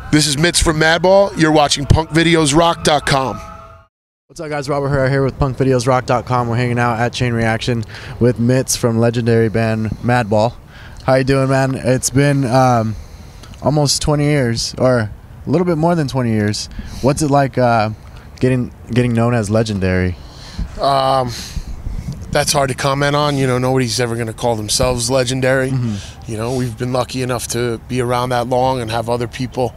This is Mitts from Madball. You're watching punkvideosrock.com. What's up, guys? Robert Herrera here with punkvideosrock.com. We're hanging out at Chain Reaction with Mitts from legendary band Madball. How you doing, man? It's been almost 20 years, or a little bit more than 20 years. What's it like getting known as legendary? That's hard to comment on. You know, nobody's ever going to call themselves legendary. Mm-hmm. You know, we've been lucky enough to be around that long and have other people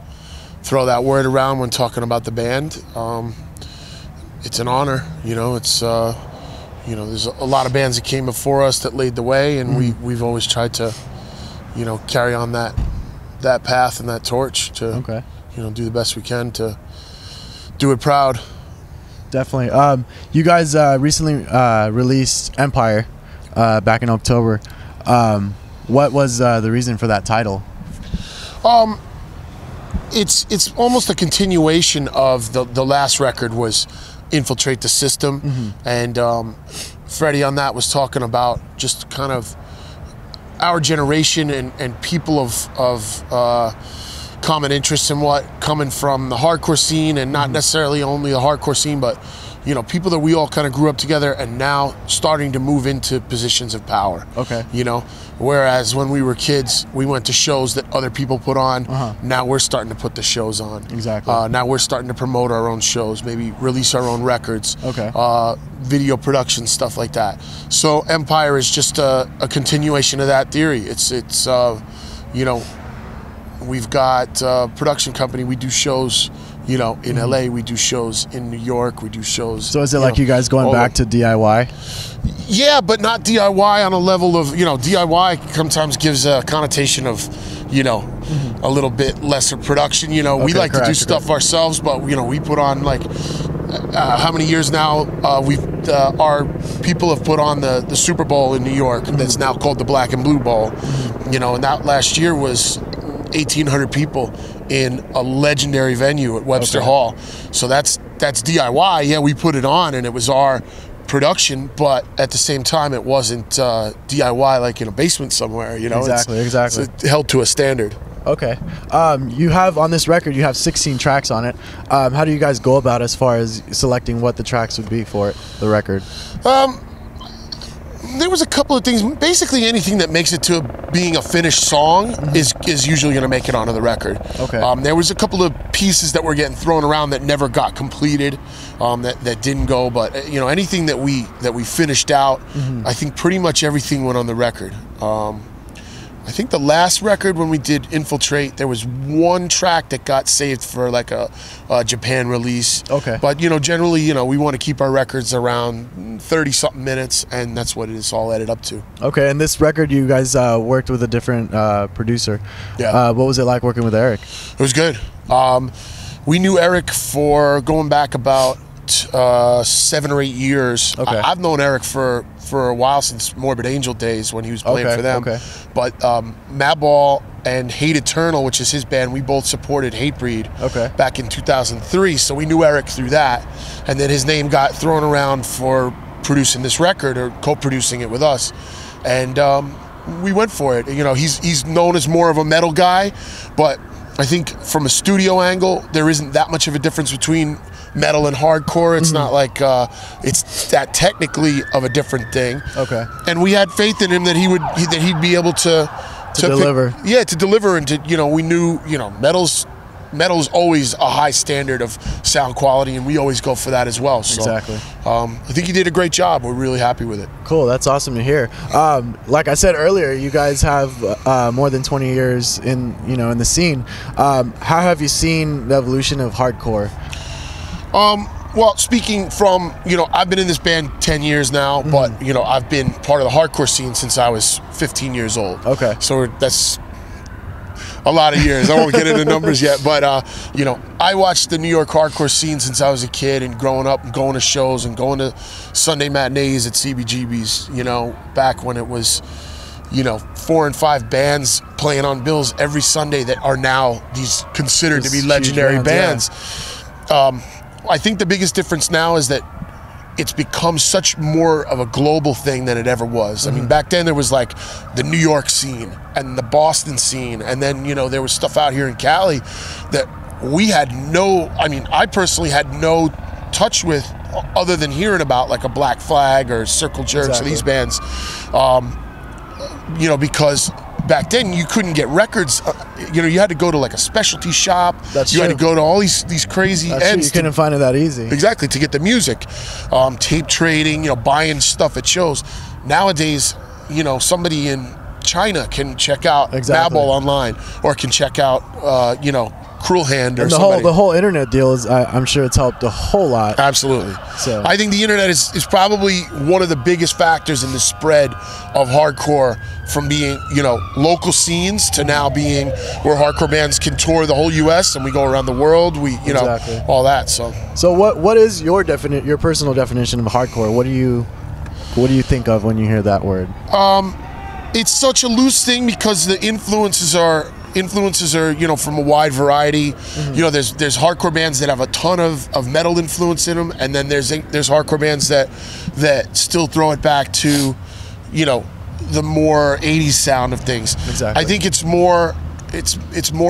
throw that word around when talking about the band. It's an honor. You know, it's you know, there's a lot of bands that came before us that laid the way, and we've always tried to, you know, carry on that path and that torch to, you know, do the best we can to do it proud. Definitely. You guys recently released Empire back in October. What was the reason for that title? It's almost a continuation of the last record was Infiltrate the System, and Freddie on that was talking about just kind of our generation and people of common interests and what coming from the hardcore scene, and not necessarily only the hardcore scene, but you know, people that we all kind of grew up together and now starting to move into positions of power. You know, whereas when we were kids, we went to shows that other people put on. Now we're starting to put the shows on. Now we're starting to promote our own shows, maybe release our own records, video production, stuff like that. So Empire is just a continuation of that theory. It's you know, we've got a production company. We do shows, you know, in LA. We do shows in New York. We do shows. So is it like you guys going back to DIY? Yeah, but not DIY on a level of, you know, DIY sometimes gives a connotation of, you know, a little bit lesser production. You know, we like to do stuff ourselves, but, you know, we put on like, how many years now our people have put on the Super Bowl in New York that's now called the Black and Blue Bowl. You know, and that last year was 1,800 people in a legendary venue at Webster Hall. So that's DIY. Yeah, we put it on and it was our production, but at the same time it wasn't DIY like in a basement somewhere, you know. Exactly. It's held to a standard. Okay. You have on this record, you have 16 tracks on it. How do you guys go about as far as selecting what the tracks would be for the record? There was a couple of things. Basically, anything that makes it to being a finished song is usually going to make it onto the record. There was a couple of pieces that were getting thrown around that never got completed, that didn't go. But you know, anything that we finished out, I think pretty much everything went on the record. I think the last record when we did Infiltrate, there was one track that got saved for like a Japan release. But you know, generally, you know, we want to keep our records around 30-something minutes, and that's what it is all added up to. And this record, you guys worked with a different producer. What was it like working with Eric? It was good. We knew Eric for going back about 7 or 8 years. I've known Eric for a while, since Morbid Angel days when he was playing for them. But Madball and Hate Eternal, which is his band, we both supported Hatebreed back in 2003. So we knew Eric through that, and then his name got thrown around for producing this record or co-producing it with us, and we went for it. You know, he's known as more of a metal guy, but I think from a studio angle, there isn't that much of a difference between metal and hardcore. It's not like it's that technically of a different thing. And we had faith in him that he'd be able to deliver. To deliver, and to, you know, we knew, you know, metal's always a high standard of sound quality, and we always go for that as well. So, I think he did a great job. We're really happy with it. Cool, that's awesome to hear. Like I said earlier, you guys have more than 20 years in the scene. How have you seen the evolution of hardcore? Well, speaking from, you know, I've been in this band 10 years now, but, you know, I've been part of the hardcore scene since I was 15 years old. So that's a lot of years. I won't get into numbers yet, but, you know, I watched the New York hardcore scene since I was a kid, and growing up and going to shows and going to Sunday matinees at CBGB's, you know, back when it was, you know, 4 and 5 bands playing on bills every Sunday that are now these considered to be legendary bands. I think the biggest difference now is that it's become such more of a global thing than it ever was. I mean, back then there was like the New York scene and the Boston scene, and then, you know, there was stuff out here in Cali that we had no, I mean, I personally had no touch with, other than hearing about like a Black Flag or Circle Jerks or these bands, you know, because back then you couldn't get records. You know, you had to go to like a specialty shop. That's you true. had to go to all these crazy ends. You couldn't find it that easy. Exactly, to get the music. Tape trading, you know, buying stuff at shows. Nowadays, you know, somebody in China can check out Madball online, or can check out, you know, Cruel Hand or somebody. The whole internet deal is, I'm sure it's helped a whole lot. Absolutely. So I think the internet is probably one of the biggest factors in the spread of hardcore, from being, you know, local scenes to now being where hardcore bands can tour the whole U.S. and we go around the world. We, you know, all that. So what is your personal definition of hardcore? What do you think of when you hear that word? It's such a loose thing because the influences are, you know, from a wide variety. You know, there's hardcore bands that have a ton of metal influence in them, and then there's hardcore bands that still throw it back to, you know, the more 80s sound of things. Exactly. I think it's more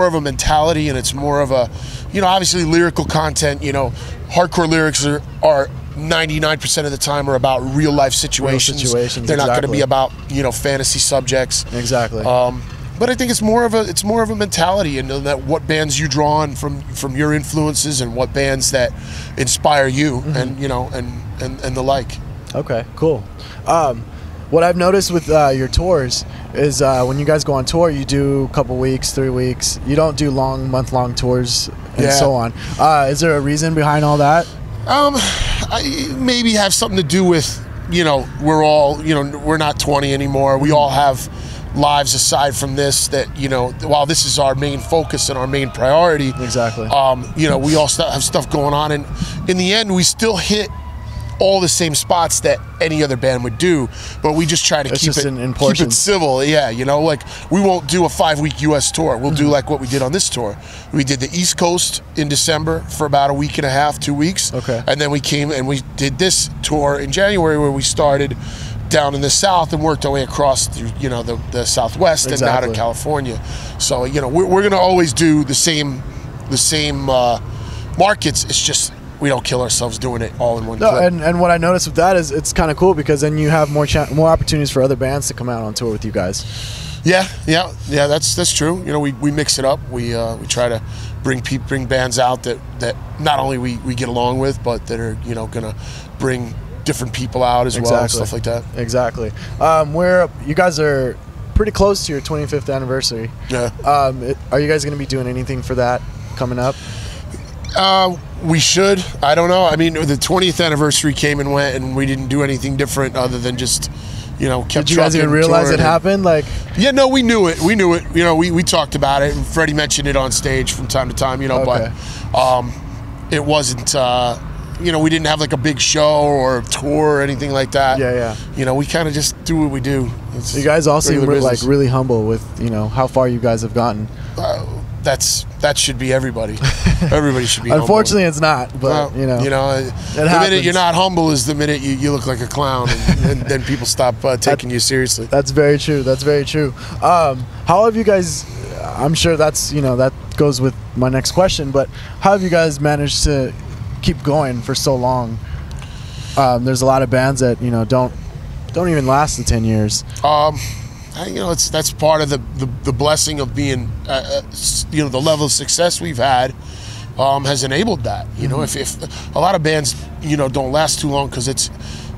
of a mentality, and it's more of a, you know, obviously lyrical content. You know, hardcore lyrics are 99% of the time are about real life situations. They're not going to be about, you know, fantasy subjects. Exactly. But I think it's more of a mentality, and that what bands you draw on from your influences, and what bands that inspire you, and you know, and the like. Okay, cool. What I've noticed with your tours is when you guys go on tour, you do a couple weeks, 3 weeks. You don't do month-long tours and so on. Is there a reason behind all that? I maybe have something to do with, you know, we're all, you know, we're not 20 anymore. We all have lives aside from this, that, you know, while this is our main focus and our main priority. Exactly. You know, we all have stuff going on, and in the end, we still hit all the same spots that any other band would do, but we just try to keep it civil. Yeah, you know, like we won't do a 5-week US tour. We'll do like what we did on this tour. We did the East Coast in December for about a week and a half, 2 weeks. Okay. And then we came and we did this tour in January, where we started down in the South and worked our way across through, you know, the Southwest and out of California. So, you know, we're gonna always do the same markets. It's just, we don't kill ourselves doing it all in one clip. And what I noticed with that is it's kind of cool, because then you have more opportunities for other bands to come out on tour with you guys. Yeah, that's true. You know, we mix it up. We try to bring bands out that not only we get along with, but that are, you know, gonna bring different people out as well, and stuff like that. Exactly. You guys are pretty close to your 25th anniversary. Yeah. Are you guys going to be doing anything for that coming up? We should. I don't know. I mean, the 20th anniversary came and went, and we didn't do anything different other than just, you know, kept. Did you guys even realize it happened? Like, yeah, no, we knew it. We knew it. You know, we talked about it, and Freddie mentioned it on stage from time to time. You know, but it wasn't. You know, we didn't have like a big show or tour or anything like that. Yeah. You know, we kind of just do what we do. You guys all seem like really humble with, you know, how far you guys have gotten. That should be everybody. Everybody should be. Unfortunately, humble. It's not. But you know, the minute you're not humble is the minute you look like a clown, and then people stop taking you seriously. That's very true. That's very true. How have you guys? I'm sure that's, you know, that goes with my next question. But how have you guys managed to keep going for so long? There's a lot of bands that, you know, don't even last the 10 years. You know, that's part of the blessing of being, you know, the level of success we've had has enabled that. You know, if a lot of bands, you know, don't last too long because it's,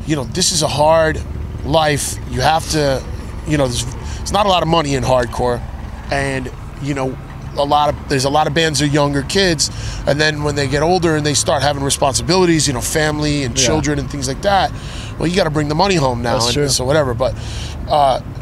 you know, this is a hard life. You have to, you know, there's not a lot of money in hardcore, and, you know, there's a lot of bands that are younger kids, and then when they get older and they start having responsibilities, you know, family and children and things like that, well, you got to bring the money home now. That's true. So whatever, but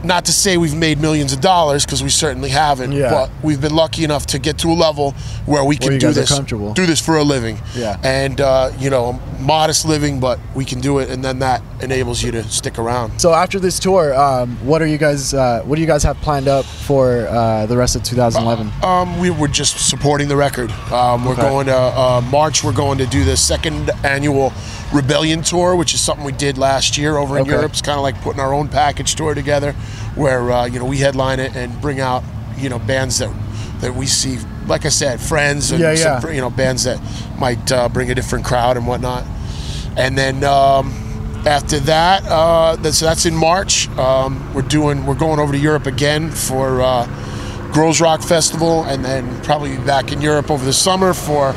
not to say we've made millions of dollars, because we certainly haven't, but we've been lucky enough to get to a level where we can do this for a living. And you know, modest living, but we can do it, and then that enables you to stick around. So after this tour, what do you guys have planned up for the rest of 2011? We were just supporting the record. We're going to March. We're going to do the 2nd annual Rebellion tour, which is something we did last year over in Europe. It's kind of like putting our own package tour together, where you know, we headline it and bring out, you know, bands that we see like I said, friends and some, you know, bands that might bring a different crowd and whatnot. And then after that, so that's in March. We're going over to Europe again for Girls Rock Festival, and then probably back in Europe over the summer for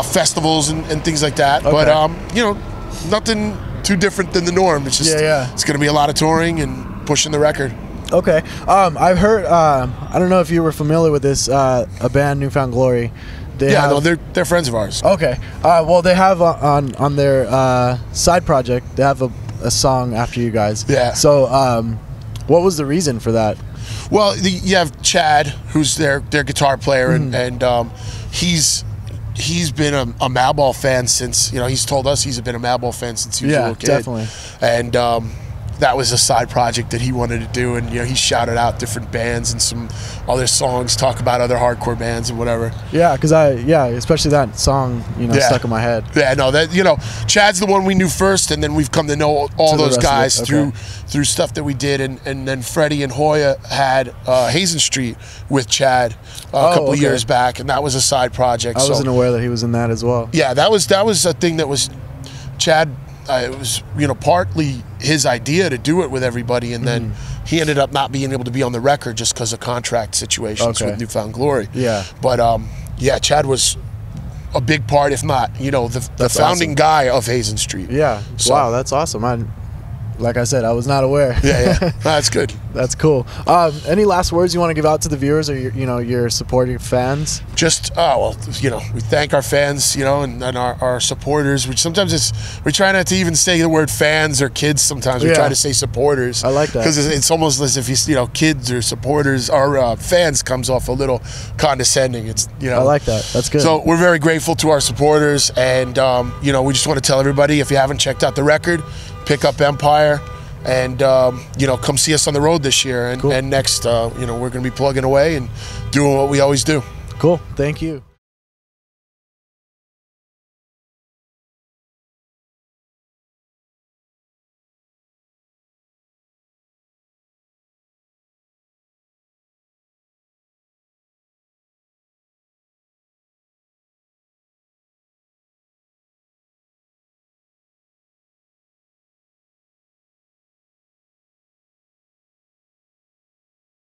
festivals and things like that. Okay. But you know, nothing too different than the norm. It's just it's going to be a lot of touring and pushing the record. Okay. I've heard. I don't know if you were familiar with this. A band, Newfound Glory. No, they're friends of ours. Okay. Well, they have on their side project. They have a song after you guys. Yeah. So, what was the reason for that? Well, you have Chad, who's their guitar player, and he's been a Madball fan since, you know, he's told us he's been a Madball fan since he was a little kid. Definitely. And that was a side project that he wanted to do, and you know, he shouted out different bands and some other songs, talk about other hardcore bands and whatever. Yeah, because especially that song, you know, stuck in my head. Yeah, no, that, you know, Chad's the one we knew first, and then we've come to know all those guys through stuff that we did, and then Freddie and Hoya had Hazen Street with Chad a couple of years back, and that was a side project. I wasn't aware that he was in that as well. Yeah, that was a thing that was Chad. It was, you know, partly his idea to do it with everybody, and then he ended up not being able to be on the record just because of contract situations with Newfound Glory. Yeah. But yeah, Chad was a big part, if not, you know, the founding guy of Hazen Street. Yeah. So, wow, that's awesome. Like I said, I was not aware. Yeah. No, that's good. That's cool. Any last words you want to give out to the viewers or your supporting fans? Just well, you know, we thank our fans, you know, and our supporters. Which sometimes we try not to even say the word fans or kids. Sometimes we try to say supporters. I like that because it's almost as if you know, kids or supporters or fans comes off a little condescending. It's, you know, I like that. That's good. So we're very grateful to our supporters, and you know, we just want to tell everybody, if you haven't checked out the record, pick up Empire, and you know, come see us on the road this year, and next, you know, we're going to be plugging away and doing what we always do. Cool. Thank you.